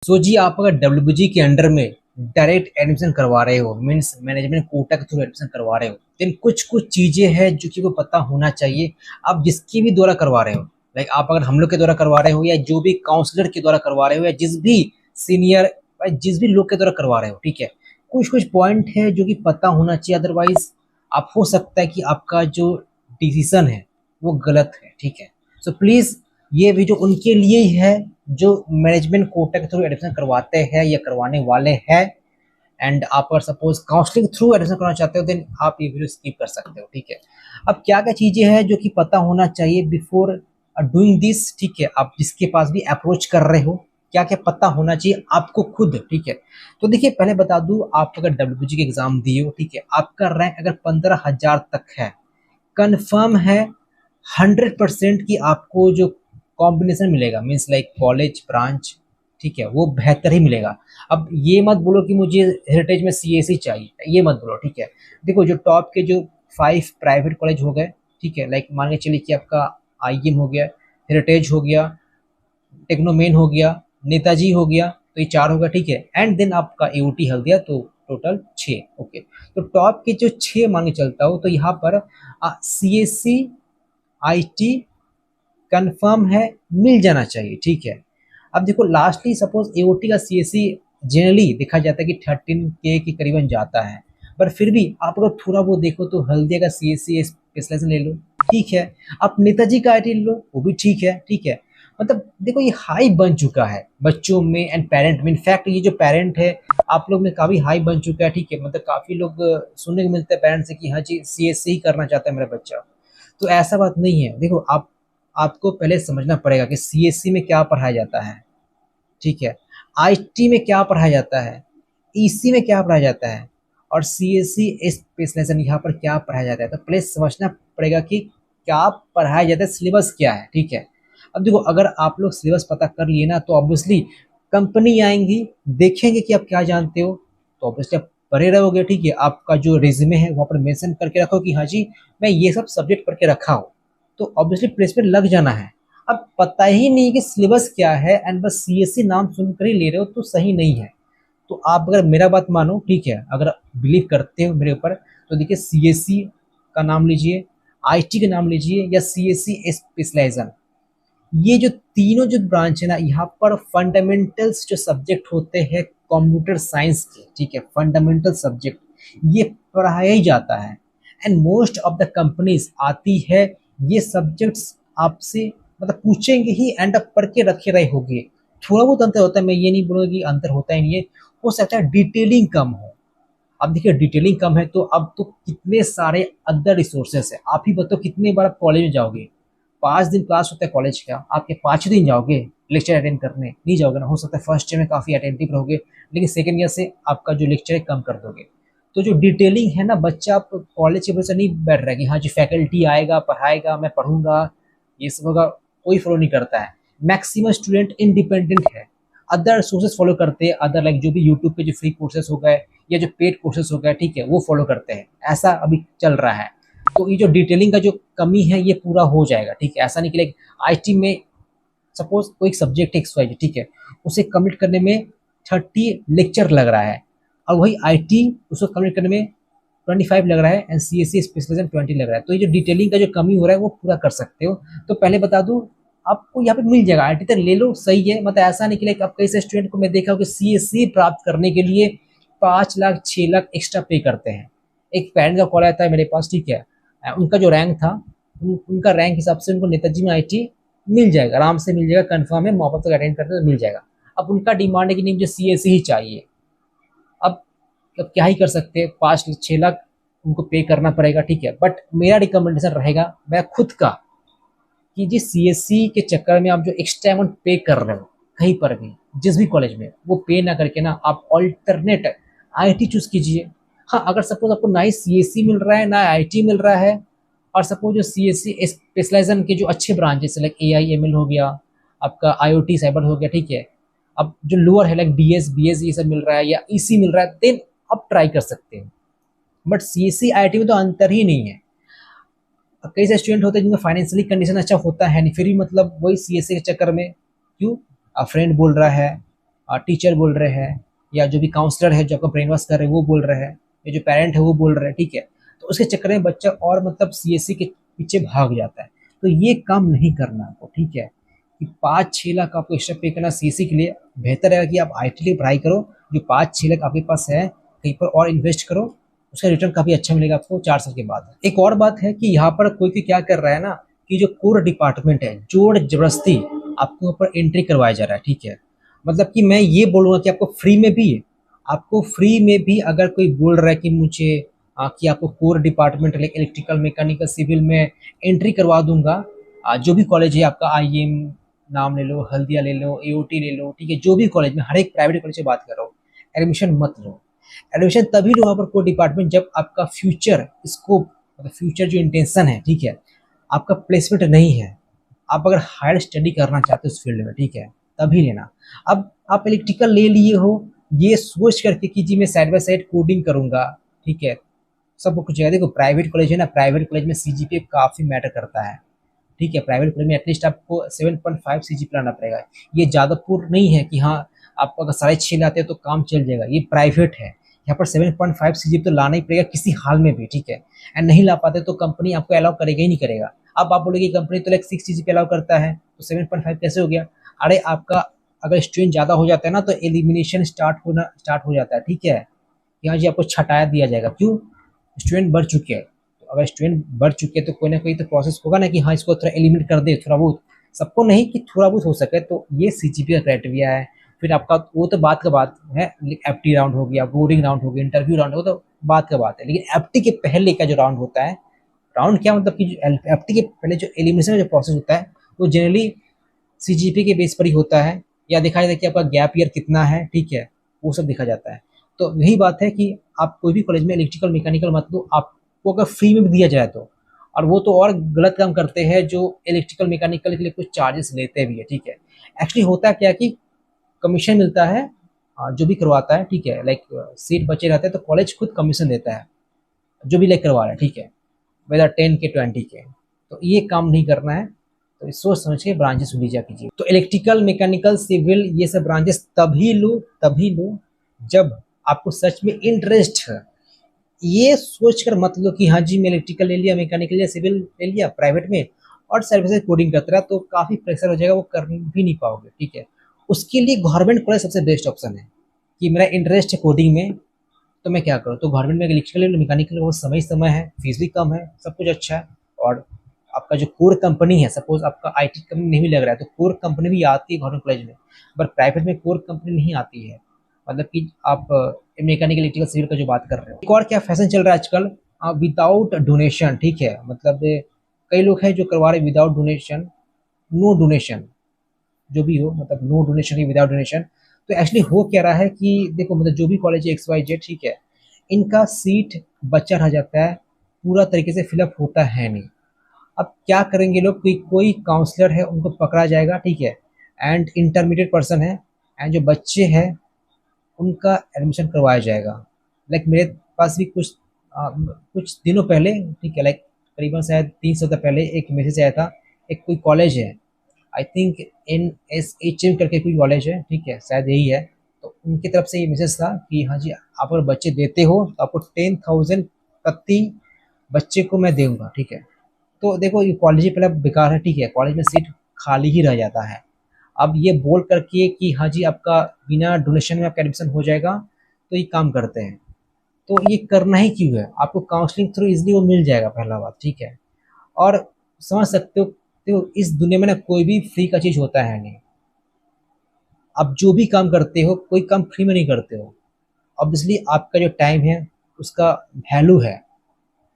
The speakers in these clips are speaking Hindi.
जी आप अगर डब्ल्यूबीजी के अंडर में डायरेक्ट एडमिशन करवा रहे हो, मीन्स मैनेजमेंट कोटा के थ्रू एडमिशन करवा रहे हो, देन कुछ कुछ चीजें हैं जो कि वो पता होना चाहिए। आप जिसके भी द्वारा करवा रहे हो, लाइक आप अगर हम लोग के द्वारा करवा रहे हो या जो भी काउंसलर के द्वारा करवा रहे हो या जिस भी सीनियर जिस भी लोग के द्वारा करवा रहे हो, ठीक है, कुछ कुछ पॉइंट है जो कि पता होना चाहिए। अदरवाइज आप हो सकता है कि आपका जो डिसीजन है वो गलत है, ठीक है। सो प्लीज ये वीडियो उनके लिए ही है जो मैनेजमेंट कोटा के थ्रू एडमिशन करवाते हैं या करवाने वाले हैं। एंड आप अगर सपोज काउंसलिंग थ्रू एडमिशन करना चाहते हो देन आप ये वीडियो स्किप कर सकते हो, ठीक है। अब क्या क्या चीजें हैं जो कि पता होना चाहिए बिफोर डूइंग दिस, ठीक है। आप जिसके पास भी अप्रोच कर रहे हो, क्या क्या पता होना चाहिए आपको खुद, ठीक है। तो देखिए पहले बता दूं, आप अगर डब्ल्यूबीजी के एग्जाम दिए हो, ठीक है, आपका रैंक अगर 15,000 तक है, कंफर्म है 100% कि आपको जो कॉम्बिनेशन मिलेगा, मीन्स लाइक कॉलेज ब्रांच, ठीक है, वो बेहतर ही मिलेगा। अब ये मत बोलो कि मुझे हेरिटेज में सीएसई चाहिए, ये मत बोलो, ठीक है। देखो जो टॉप के जो 5 प्राइवेट कॉलेज हो गए, ठीक है, लाइक मान के चलिए कि आपका आईएम हो गया, हेरिटेज हो गया, टेक्नोमेन हो गया, नेताजी हो गया, तो ये 4 होगा, ठीक है। एंड देन आपका एओटी हल्दिया, तो टोटल 6। ओके, तो टॉप के जो 6 मान के चलता हो तो यहाँ पर सीएससी आईटी कंफर्म है, मिल जाना चाहिए, ठीक है। अब देखो लास्टली सपोज एओटी का सीएससी जनरली देखा जाता है कि 13K के करीबन जाता है, पर फिर भी आप अगर थोड़ा वो देखो तो हल्दिया का सीएससी स्पेशलाइजेशन ले लो, ठीक है। आप नेताजी का आईटी ले लो, वो भी ठीक है, ठीक है। मतलब देखो ये हाई बन चुका है बच्चों में एंड पेरेंट में। इनफैक्ट ये जो पेरेंट है आप लोग में काफी हाई बन चुका है, ठीक है। मतलब काफी लोग सुनने को मिलता है पेरेंट्स से कि हाँ जी सीएससी ही करना चाहता है मेरा बच्चा। तो ऐसा बात नहीं है। देखो आप आपको पहले समझना पड़ेगा कि सीएससी में क्या पढ़ाया जाता है, ठीक है, आईटी में क्या पढ़ाया जाता है, ईसी में क्या पढ़ाया जाता है, और सीएससी स्पेशलाइजेशन यहाँ पर क्या पढ़ाया जाता है। तो पहले समझना पड़ेगा कि क्या पढ़ाया जाता है, सिलेबस क्या है, ठीक है। अब देखो अगर आप लोग सिलेबस पता कर लिए ना तो ऑब्वियसली कंपनी आएंगी, देखेंगे कि आप क्या जानते हो, तो ऑब्वियसली आप पढ़े रहोगे, ठीक है। आपका जो रिज्यूमे है वहाँ पर मेंशन करके रखो कि हाँ जी मैं ये सब सब्जेक्ट पढ़ के रखा हूँ, तो ऑब्वियसली प्लेसमेंट लग जाना है। अब पता ही नहीं कि सिलेबस क्या है एंड बस सीएससी नाम सुनकर ही ले रहे हो तो सही नहीं है। तो आप अगर मेरा बात मानो, ठीक है, अगर बिलीव करते हो मेरे ऊपर, तो देखिए सीएससी का नाम लीजिए, आईटी का नाम लीजिए या सीएससी स्पेशलाइजेशन। ये जो तीनों जो ब्रांच है ना, यहाँ पर फंडामेंटल्स जो सब्जेक्ट होते हैं कंप्यूटर साइंस के, ठीक है, फंडामेंटल सब्जेक्ट ये पढ़ाया ही जाता है। And most of the companies आती है ये सब्जेक्ट्स आपसे मतलब पूछेंगे ही एंड अप पढ़ के रखे रहे होगे। थोड़ा बहुत अंतर होता है, मैं ये नहीं बोलूँगा कि अंतर होता ही नहीं है, हो सकता है डिटेलिंग कम हो। अब देखिए डिटेलिंग कम है तो अब तो कितने सारे अदर रिसोर्सेस है। आप ही बताओ कितने बार कॉलेज में जाओगे, 5 दिन क्लास होता है कॉलेज का, आपके 5 दिन जाओगे लेक्चर अटेंड करने, नहीं जाओगे ना। हो सकता है फर्स्ट ईयर में काफ़ी अटेंटिव रहोगे, लेकिन सेकेंड ईयर से आपका जो लेक्चर है कम कर दोगे। तो जो डिटेलिंग है ना, बच्चा आप कॉलेज की वजह से नहीं बैठ रहा है कि हाँ जी फैकल्टी आएगा पढ़ाएगा मैं पढ़ूंगा, ये सब होगा, कोई फॉलो नहीं करता है। मैक्सिमम स्टूडेंट इंडिपेंडेंट है, अदर सोर्सेस फॉलो करते हैं, अदर लाइक जो भी यूट्यूब पे जो फ्री कोर्सेस हो गए या जो पेड कोर्सेस हो गए, ठीक है, वो फॉलो करते हैं। ऐसा अभी चल रहा है। तो ये जो डिटेलिंग का जो कमी है ये पूरा हो जाएगा, ठीक है। ऐसा नहीं कि लाइक आईटी में सपोज कोई सब्जेक्ट एक्स वाई, ठीक है, उसे कंप्लीट करने में 30 लेक्चर लग रहा है, और वही आईटी उसको कंप्लीट करने में 25 लग रहा है एंड सीएससी स्पेशलाइजेशन 20 लग रहा है। तो ये जो डिटेलिंग का जो कमी हो रहा है वो पूरा कर सकते हो। तो पहले बता दूं, आपको यहाँ पे मिल जाएगा, आईटी तक ले लो, सही है। मतलब ऐसा नहीं कि लाइक अब कई से स्टूडेंट को मैं देखा हूँ कि सीएससी प्राप्त करने के लिए 5 लाख 6 लाख एक्स्ट्रा पे करते हैं। एक पेरेंट का कॉल आता है मेरे पास, ठीक है, उनका जो रैंक था उनका रैंक हिसाब से उनको नेताजी में आईटी मिल जाएगा, आराम से मिल जाएगा, कंफर्म है, मॉपअप तक अटेंड करते तो मिल जाएगा। अब उनका डिमांड है कि नहीं मुझे सीएससी ही चाहिए। अब क्या ही कर सकते हैं, 5 6 लाख उनको पे करना पड़ेगा, ठीक है। बट मेरा रिकमेंडेशन रहेगा मैं खुद का कि जी सीएससी के चक्कर में आप जो एक्स्ट्रा अमाउंट पे कर रहे हो कहीं पर भी जिस भी कॉलेज में, वो पे ना करके ना आप ऑल्टरनेट आईटी चूज कीजिए। हाँ अगर सपोज आपको ना ही सीएससी मिल रहा है ना आईटी मिल रहा है, और सपोज जो सीएससी स्पेशलाइजेशन के जो अच्छे ब्रांचेस लाइक एआईएमएल हो गया, आपका आईओटी साइबर हो गया, ठीक है, अब जो लोअर है लाइक डीएस बीएस ये सब मिल रहा है या ईसी मिल रहा है, देन आप ट्राई कर सकते हैं। बट सीएससी आईटी में तो अंतर ही नहीं है। कई सारे स्टूडेंट होते हैं जिनका फाइनेंशियली कंडीशन अच्छा होता है नहीं, फिर भी मतलब वही सीएससी के चक्कर में क्यों, फ्रेंड बोल रहा है, टीचर बोल रहे हैं, या जो भी काउंसलर है जो आपका ब्रेन वॉश कर रहे हैं वो बोल रहे हैं, या जो पेरेंट है वो बोल रहे हैं, ठीक है। तो उसके चक्कर में बच्चा और मतलब सीएससी के पीछे भाग जाता है। तो ये काम नहीं करना आपको, ठीक है, कि 5-6 लाख आपको एक्स्ट्रा पे करना सीएससी के लिए। बेहतर है कि आप आईटी लिए पढ़ाई करो, जो 5-6 लाख आपके पास है कहीं पर और इन्वेस्ट करो, उसका रिटर्न काफ़ी अच्छा मिलेगा आपको 4 साल के बाद। एक और बात है कि यहाँ पर कोई कोई क्या कर रहा है ना, कि जो कोर डिपार्टमेंट है जोर जबरदस्ती आपके ऊपर एंट्री करवाया जा रहा है, ठीक है। मतलब कि मैं ये बोलूँगा कि आपको फ्री में भी, आपको फ्री में भी अगर कोई बोल रहा है कि मुझे कि आपको core department like electrical, mechanical, civil में एंट्री करवा दूंगा, जो भी कॉलेज है आपका, आईएम नाम ले लो, हल्दिया ले लो, एओटी ले लो, ठीक है, जो भी कॉलेज में, हर एक प्राइवेट कॉलेज से बात कर रहा हूँ, एडमिशन मत लो। एडमिशन तभी लो वहाँ पर कोर डिपार्टमेंट जब आपका फ्यूचर स्कोप, मतलब फ्यूचर जो इंटेंशन है, ठीक है, आपका प्लेसमेंट नहीं है, आप अगर हायर स्टडी करना चाहते हो उस फील्ड में, ठीक है, तभी लेना। अब आप इलेक्ट्रिकल ले लिए हो ये सोच करके कि जी मैं साइड बाय साइड कोडिंग करूंगा, ठीक है, सब कुछ है। देखो प्राइवेट कॉलेज है ना, प्राइवेट कॉलेज में सीजीपीए काफ़ी मैटर करता है, ठीक है। प्राइवेट कॉलेज में एटलीस्ट आपको 7.5 सीजीपीए लाना पड़ेगा। ये जादवपुर नहीं है कि हाँ आप अगर 6.5 लाते हैं तो काम चल जाएगा, ये प्राइवेट है, यहाँ पर 7.5 सीजीपीए तो लाना ही पड़ेगा किसी हाल में भी, ठीक है। एंड नहीं ला पाते तो कंपनी आपको अलाउ करेगा ही नहीं करेगा। अब आप बोलेगी कंपनी तो लाइक 6 सीजीपीए अलाउ करता है तो 7.5 कैसे हो गया? अरे आपका अगर स्टूडेंट ज़्यादा हो जाता है ना तो एलिमिनेशन स्टार्ट हो जाता है, ठीक है। यहाँ जी आपको छटाया दिया जाएगा, क्यों? स्टूडेंट बढ़ चुके हैं। तो अगर स्टूडेंट बढ़ चुके हैं तो कोई ना कोई तो प्रोसेस होगा ना कि हाँ इसको थोड़ा एलिमिनेट कर दे, थोड़ा बहुत, सबको नहीं कि थोड़ा बहुत हो सके। तो ये सीजीपी का क्राइटेरिया है। फिर आपका वो तो बात का बात है, एफटी राउंड हो गया, बोर्डिंग राउंड हो गया, इंटरव्यू राउंड हो, तो बात का बात है। लेकिन एफटी के पहले का जो राउंड होता है, राउंड क्या मतलब कि एफटी के पहले जो एलिमिनेशन का जो प्रोसेस होता है वो जनरली सीजीपी के बेस पर ही होता है, या देखा जाता है कि आपका गैप ईयर कितना है, ठीक है, वो सब देखा जाता है। तो यही बात है कि आप कोई भी कॉलेज में इलेक्ट्रिकल मैकेनिकल मत लो, आपको अगर फ्री में भी दिया जाए तो। और वो तो और गलत काम करते हैं जो इलेक्ट्रिकल मैकेनिकल के लिए कुछ चार्जेस लेते भी है, ठीक है। एक्चुअली होता क्या कि कमीशन मिलता है जो भी करवाता है, ठीक है, लाइक सीट बचे रहते हैं तो कॉलेज खुद कमीशन देता है जो भी लाइक करवा रहा है, ठीक है, वेदर 10 के 20 के। तो ये काम नहीं करना है, तो इस सोच समझ के ब्रांचेस लीजिए कीजिए। तो इलेक्ट्रिकल, मैकेनिकल, सिविल ये सब ब्रांचेस तभी लो जब आपको सच में इंटरेस्ट है। ये सोच कर मत लो कि हाँ जी मैं इलेक्ट्रिकल ले लिया, मैकेनिकल लिया, सिविल ले लिया प्राइवेट में और सर्विसेज कोडिंग करते रहा, तो काफ़ी प्रेशर हो जाएगा, वो कर भी नहीं पाओगे, ठीक है। उसके लिए गवर्नमेंट कॉलेज सबसे बेस्ट ऑप्शन है। कि मेरा इंटरेस्ट है कोडिंग में तो मैं क्या करूँ, तो गवर्नमेंट में इलेक्ट्रिकल मैकेनिकल वो समय है, फीस भी कम है, सब कुछ अच्छा है। और आपका जो कोर कंपनी है, सपोज आपका आईटी कंपनी नहीं भी लग रहा है तो कोर कंपनी भी आती है गवर्नमेंट कॉलेज में, बट प्राइवेट में कोर कंपनी नहीं आती है। मतलब कि आप मैकेनिकल, इलेक्ट्रिकल, सिविल का जो बात कर रहे हो। एक और क्या फैशन चल रहा है आजकल, विदाउट डोनेशन, ठीक है, मतलब कई लोग हैं जो करवा रहे विदाउट डोनेशन, नो डोनेशन, जो भी हो, मतलब नो डोनेशन ही विदाउट डोनेशन। तो एक्चुअली हो क्या रहा है कि देखो, मतलब जो भी कॉलेज है XYZ, ठीक है, इनका सीट बचा रह जाता है, पूरा तरीके से फिलअप होता है नहीं। अब क्या करेंगे लोग, कोई कोई काउंसलर है उनको पकड़ा जाएगा, ठीक है, एंड इंटरमीडिएट पर्सन है, एंड जो बच्चे हैं उनका एडमिशन करवाया जाएगा। लाइक मेरे पास भी कुछ दिनों पहले, ठीक है, लाइक करीबन शायद 3 सप्ताह पहले एक मैसेज आया था। एक कोई कॉलेज है, आई थिंक NSHM करके कोई कॉलेज है, ठीक है, शायद यही है। तो उनकी तरफ से ये मैसेज था कि हाँ जी आप अगर बच्चे देते हो तो आपको 10,000 प्रति बच्चे को मैं दूंगा, ठीक है। तो देखो ये कॉलेज ही पहले बेकार है, ठीक है, कॉलेज में सीट खाली ही रह जाता है। अब ये बोल करके कि हाँ जी आपका बिना डोनेशन में आपका एडमिशन हो जाएगा, तो ये काम करते हैं। तो ये करना ही क्यों है, आपको काउंसलिंग थ्रू इजली वो मिल जाएगा, पहला बात, ठीक है। और समझ सकते हो, तो इस दुनिया में ना कोई भी फ्री का चीज़ होता है नहीं। आप जो भी काम करते हो कोई काम फ्री में नहीं करते हो। ऑब्वियसली आपका जो टाइम है उसका वैल्यू है।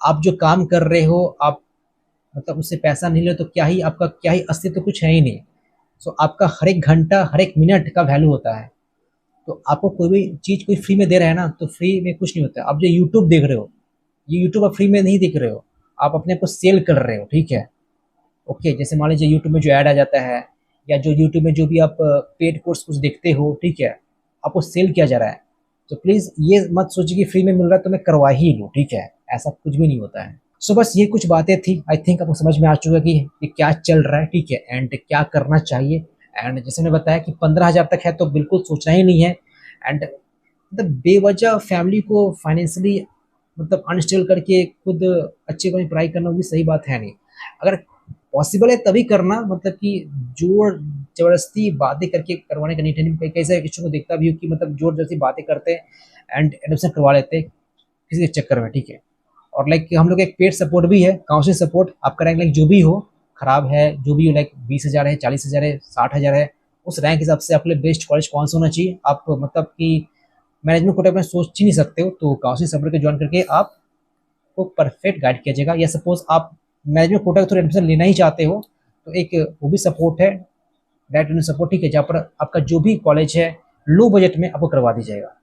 आप जो काम कर रहे हो, आप मतलब उससे पैसा नहीं ले तो क्या ही आपका, क्या ही अस्तित्व, तो कुछ है ही नहीं। सो आपका हर एक घंटा, हर एक मिनट का वैल्यू होता है। तो आपको कोई भी चीज़ कोई फ्री में दे रहा है ना, तो फ्री में कुछ नहीं होता। आप जो यूट्यूब देख रहे हो, ये यूट्यूब आप फ्री में नहीं देख रहे हो, आप अपने आप को सेल कर रहे हो, ठीक है। ओके, जैसे मान लीजिए यूट्यूब में जो ऐड आ जाता है, या जो यूट्यूब में जो भी आप पेड कोर्स कुछ देखते हो, ठीक है, आपको सेल किया जा रहा है। तो प्लीज़ ये मत सोचिए कि फ्री में मिल रहा है तो मैं करवा ही लूँ, ठीक है, ऐसा कुछ भी नहीं होता है। सो बस ये कुछ बातें थी, आई थिंक आपको समझ में आ चुका कि ये क्या चल रहा है, ठीक है, एंड क्या करना चाहिए, एंड जैसे मैंने बताया कि 15,000 तक है तो बिल्कुल सोचना ही नहीं है। एंड मतलब बेवजह फैमिली को फाइनेंशियली मतलब अनस्टेबल करके खुद अच्छे कॉलेज में पढ़ाई करना वो भी सही बात है नहीं। अगर पॉसिबल है तभी करना, मतलब कि जोर जबरदस्ती बातें करके करवाने का नहीं। कई कई सारे बच्चों को देखता भी हूँ कि मतलब जोर जबरदस्ती बातें करते हैं एंड एडमिशन करवा लेते हैं किसी के चक्कर में, ठीक है। और लाइक हम लोग एक पेड सपोर्ट भी है, काउंसलिंग सपोर्ट। आपका रैंक लाइक जो भी हो, खराब है जो भी हो, लाइक 20,000 है, 40,000 है, 60,000 है, उस रैंक हिसाब से आपके लिए बेस्ट कॉलेज कौन सा होना चाहिए आप मतलब कि मैनेजमेंट कोटा में सोच ही नहीं सकते हो, तो काउंसलिंग सपोर्ट के ज्वाइन करके आपको परफेक्ट गाइड किया जाएगा। या सपोज आप मैनेजमेंट कोटा के थ्रू एडमिशन लेना ही चाहते हो तो एक वो भी सपोर्ट है, डायरेक्ट सपोर्ट, ठीक है, जहाँ पर आपका जो भी कॉलेज है लो बजट में आपको करवा दी जाएगा।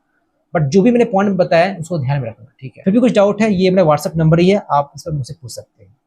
बट जो भी मैंने पॉइंट बताया उसको ध्यान में रखना, ठीक है। फिर भी कुछ डाउट है, ये मेरा व्हाट्सअप नंबर ही है, आप इस पर मुझसे पूछ सकते हैं।